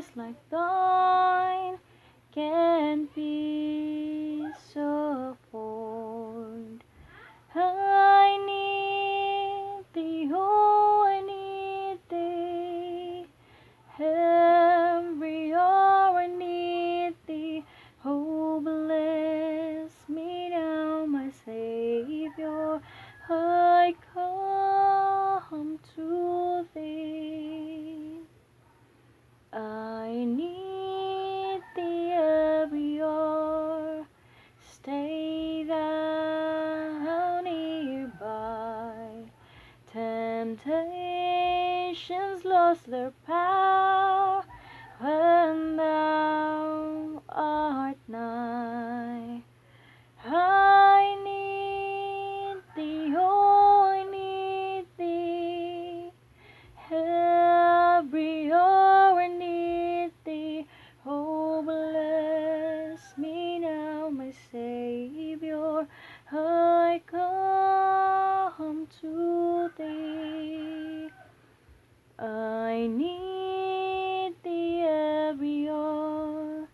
eyes like thine can be so fond. I need thee, oh, I need thee. Every hour I need thee. Oh, bless me now, my Savior. I come to thee. I need thee every hour. Stay thou nearby. Temptations lost their power when thou art nigh. I need thee, oh, I need thee. Every hour I need thee. Oh, bless me now, my Savior. I come to thee. I need thee every hour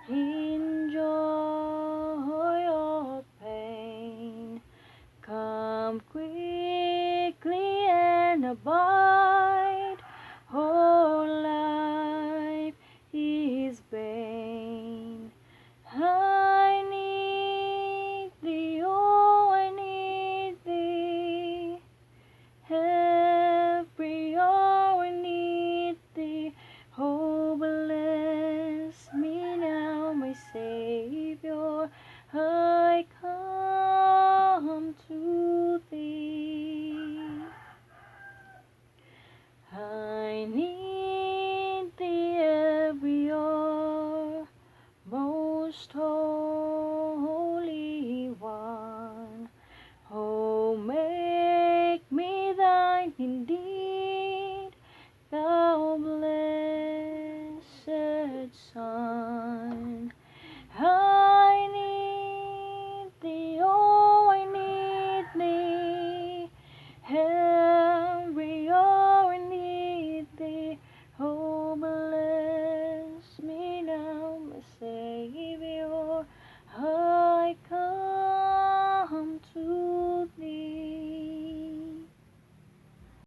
in joy or pain. Come quickly and abide. Oh, life is vain. I need thee, oh, I need thee. Every hour I need thee. Oh, bless